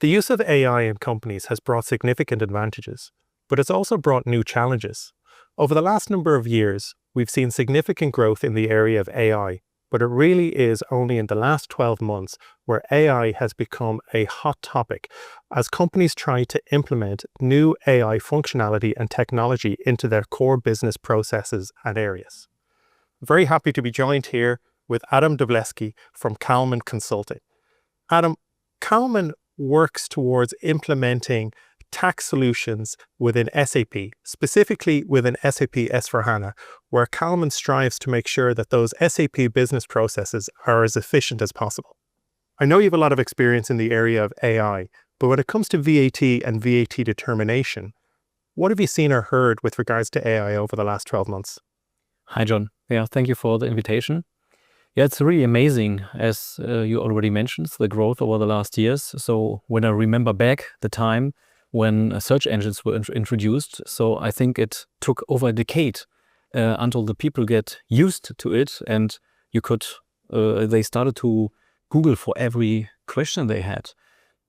The use of AI in companies has brought significant advantages, but it's also brought new challenges. Over the last number of years, we've seen significant growth in the area of AI, but it really is only in the last 12 months where AI has become a hot topic as companies try to implement new AI functionality and technology into their core business processes and areas. I'm very happy to be joined here with Adam Dubleski from Kalman Consulting. Adam, Kalman works towards implementing tax solutions within SAP, specifically within SAP S/4HANA, where Kalman strives to make sure that those SAP business processes are as efficient as possible. I know you have a lot of experience in the area of AI, but when it comes to VAT and VAT determination, what have you seen or heard with regards to AI over the last 12 months? Hi, John. Yeah, thank you for the invitation. Yeah, it's really amazing, as you already mentioned, the growth over the last years. So when I remember back the time when search engines were introduced, so I think it took over a decade until the people get used to it, and they started to Google for every question they had.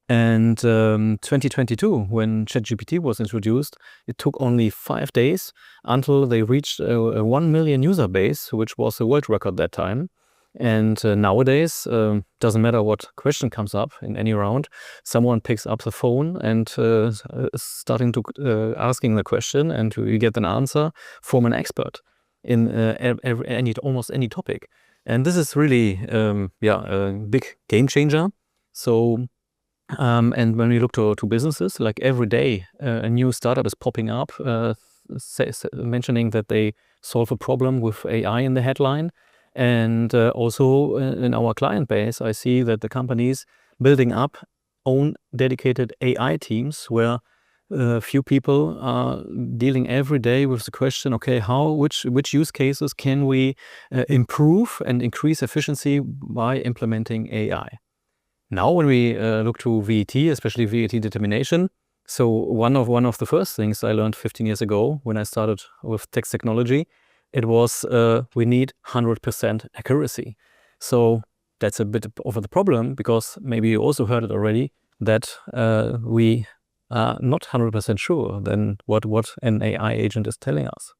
And 2022, when ChatGPT was introduced, it took only 5 days until they reached a 1 million user base, which was a world record that time. And nowadays, doesn't matter what question comes up in any round, someone picks up the phone and starting to asking the question, and you get an answer from an expert in almost any topic. And this is really a big game changer. So and when we look to businesses, like every day a new startup is popping up mentioning that they solve a problem with AI in the headline. And also in our client base, I see that the companies building up own dedicated AI teams where few people are dealing every day with the question, okay, which use cases can we improve and increase efficiency by implementing AI? Now, when we look to VAT, especially VAT determination, so one of the first things I learned 15 years ago when I started with tax technology, it was we need 100% accuracy. So that's a bit of the problem, because maybe you also heard it already, that we are not 100% sure then what an AI agent is telling us.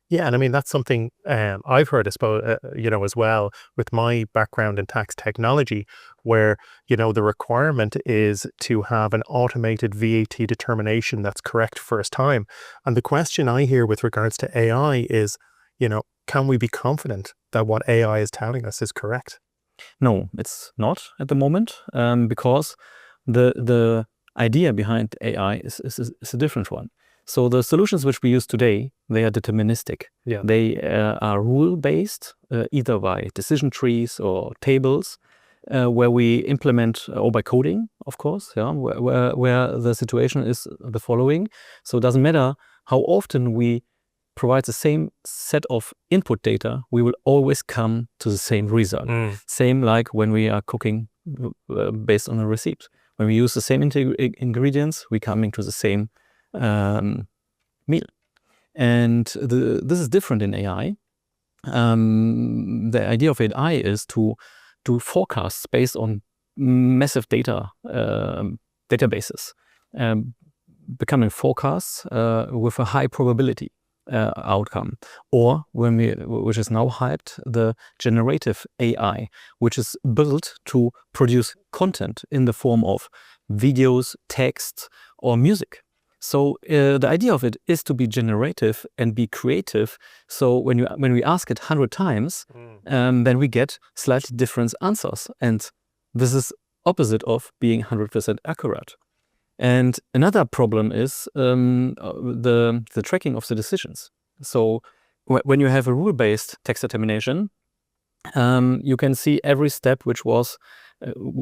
Yeah, and I mean, that's something I've heard, as well, with my background in tax technology, where, the requirement is to have an automated VAT determination that's correct first time. And the question I hear with regards to AI is, can we be confident that what AI is telling us is correct? No, it's not at the moment, because the idea behind AI is a different one. So the solutions which we use today, they are deterministic. Yeah. They are rule-based, either by decision trees or tables, where we implement, or by coding, of course, where the situation is the following. So it doesn't matter how often we provide the same set of input data, we will always come to the same result. Same like when we are cooking based on a receipt. When we use the same ingredients, we're coming to the same meal. And this is different in AI. The idea of AI is to do forecasts based on massive databases, becoming forecasts with a high probability outcome, or which is now hyped, the generative AI, which is built to produce content in the form of videos, text, or music. So the idea of it is to be generative and be creative. So when we ask it 100 times, then we get slightly different answers, and this is opposite of being 100% accurate. And another problem is the tracking of the decisions. So when you have a rule-based tax determination, you can see every step which was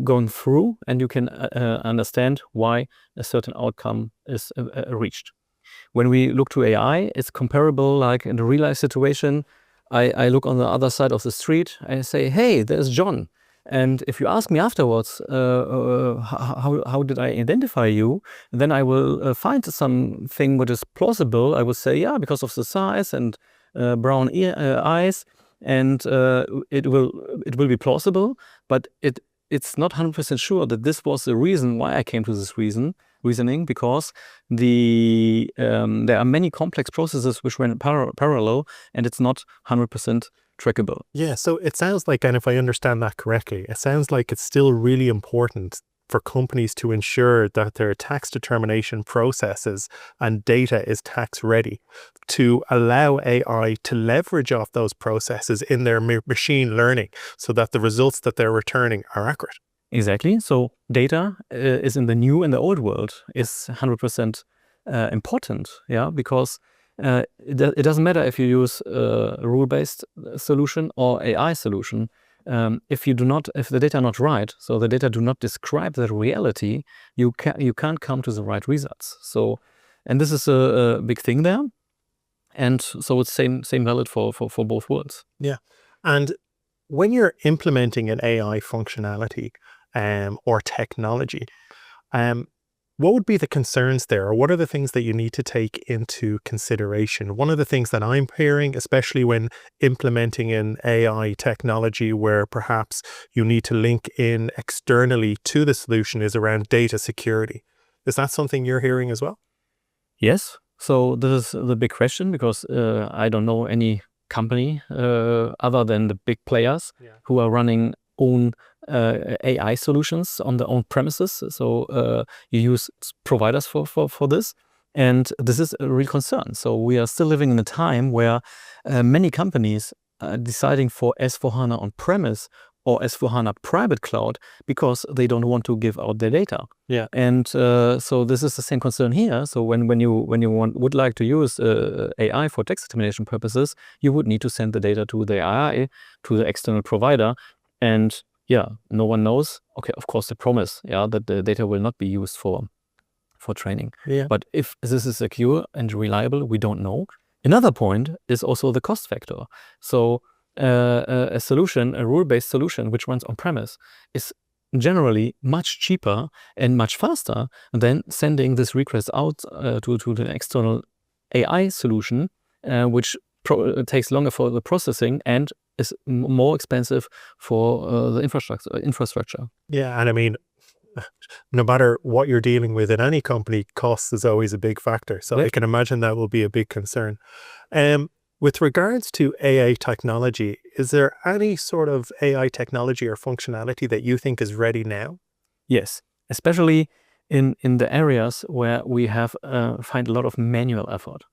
going through, and you can understand why a certain outcome is reached. When we look to AI, it's comparable, like in a real-life situation. I look on the other side of the street, I say, hey, there's John. And if you ask me afterwards, how did I identify you, then I will find something which is plausible. I will say, yeah, because of the size and brown eyes, and it will be plausible, but it it's not 100% sure that this was the reason why I came to this reasoning, because there are many complex processes which were in parallel, and it's not 100% trackable. Yeah, so it sounds like, and if I understand that correctly, it sounds like it's still really important for companies to ensure that their tax determination processes and data is tax ready, to allow AI to leverage off those processes in their machine learning so that the results that they're returning are accurate. Exactly. So data is in the new and the old world is 100% important, yeah, because it doesn't matter if you use a rule-based solution or AI solution. If the data are not right, so the data do not describe the reality, you can't come to the right results. So, and this is a big thing there, and so it's same valid for both worlds. Yeah, and when you're implementing an AI functionality or technology, what would be the concerns there, or what are the things that you need to take into consideration? One of the things that I'm hearing, especially when implementing an AI technology where perhaps you need to link in externally to the solution, is around data security. Is that something you're hearing as well? Yes. So this is the big question, because I don't know any company other than the big players who are running own AI solutions on their own premises. So you use providers for this. And this is a real concern. So we are still living in a time where many companies are deciding for S4HANA on premise or S4HANA private cloud because they don't want to give out their data. Yeah. And so this is the same concern here. So when you would like to use AI for tax determination purposes, you would need to send the data to the AI, to the external provider. And yeah, no one knows. Okay, of course, they promise, that the data will not be used for training. Yeah. But if this is secure and reliable, we don't know. Another point is also the cost factor. So a solution, a rule-based solution which runs on premise, is generally much cheaper and much faster than sending this request out to the external AI solution, which takes longer for the processing and is more expensive for the infrastructure. Yeah, and I mean, no matter what you're dealing with in any company, cost is always a big factor. So I can imagine that will be a big concern. With regards to AI technology, is there any sort of AI technology or functionality that you think is ready now? Yes, especially in the areas where we have find a lot of manual effort.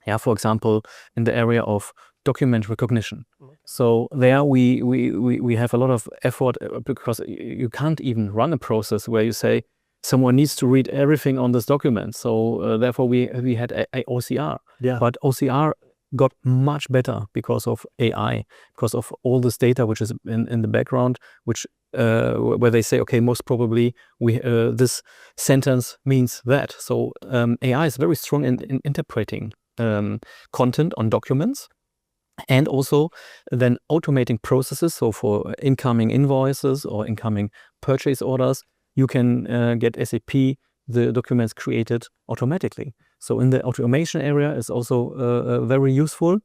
Yeah, for example, in the area of document recognition. So there we have a lot of effort because you can't even run a process where you say someone needs to read everything on this document. So therefore we had a OCR. Yeah. But OCR got much better because of AI, because of all this data which is in the background, which where they say, okay, most probably this sentence means that. So AI is very strong in interpreting content on documents, and also then automating processes. So for incoming invoices or incoming purchase orders, you can get SAP the documents created automatically. So in the automation area is also very useful.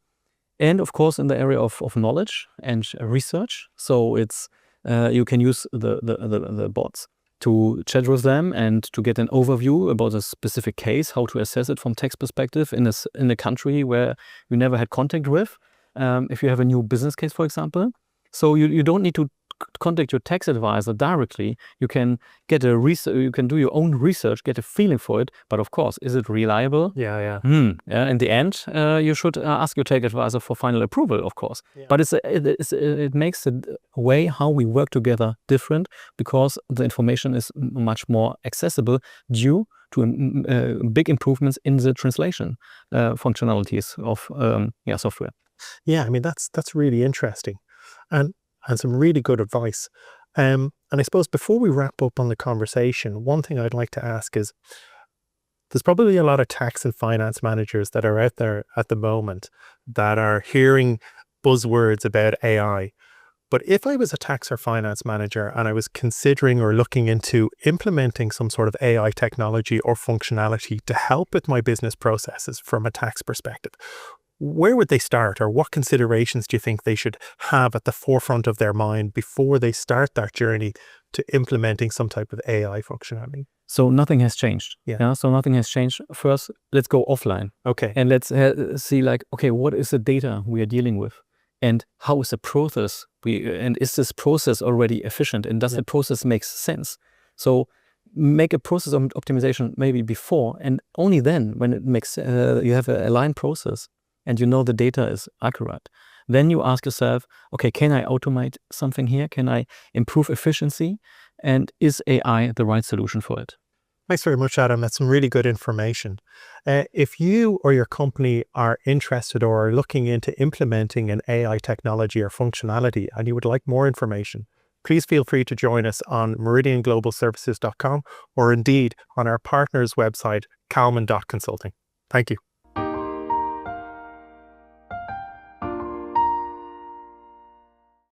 And of course in the area of knowledge and research. So it's you can use the bots to chat with them and to get an overview about a specific case, how to assess it from tax perspective in a country where you never had contact with. If you have a new business case, for example. So you don't need to contact your tax advisor directly. You can get you can do your own research, get a feeling for it. But of course, is it reliable? Yeah. In the end, you should ask your tax advisor for final approval, of course. Yeah. But it makes the way how we work together different, because the information is much more accessible due to big improvements in the translation functionalities of software. Yeah, I mean, that's really interesting and some really good advice. And I suppose before we wrap up on the conversation, one thing I'd like to ask is, there's probably a lot of tax and finance managers that are out there at the moment that are hearing buzzwords about AI. But if I was a tax or finance manager and I was considering or looking into implementing some sort of AI technology or functionality to help with my business processes from a tax perspective, where would they start, or what considerations do you think they should have at the forefront of their mind before they start that journey to implementing some type of AI functionality? So nothing has changed. Yeah. So nothing has changed. First, let's go offline. Okay. And let's see like, okay, what is the data we are dealing with? And how is the process? And is this process already efficient? And does the process make sense? So make a process optimization maybe before, and only then when it makes, you have an aligned process and you know the data is accurate. Then you ask yourself, okay, can I automate something here? Can I improve efficiency? And is AI the right solution for it? Thanks very much, Adam. That's some really good information. If you or your company are interested or are looking into implementing an AI technology or functionality and you would like more information, please feel free to join us on meridianglobalservices.com or indeed on our partner's website, calman.consulting. Thank you.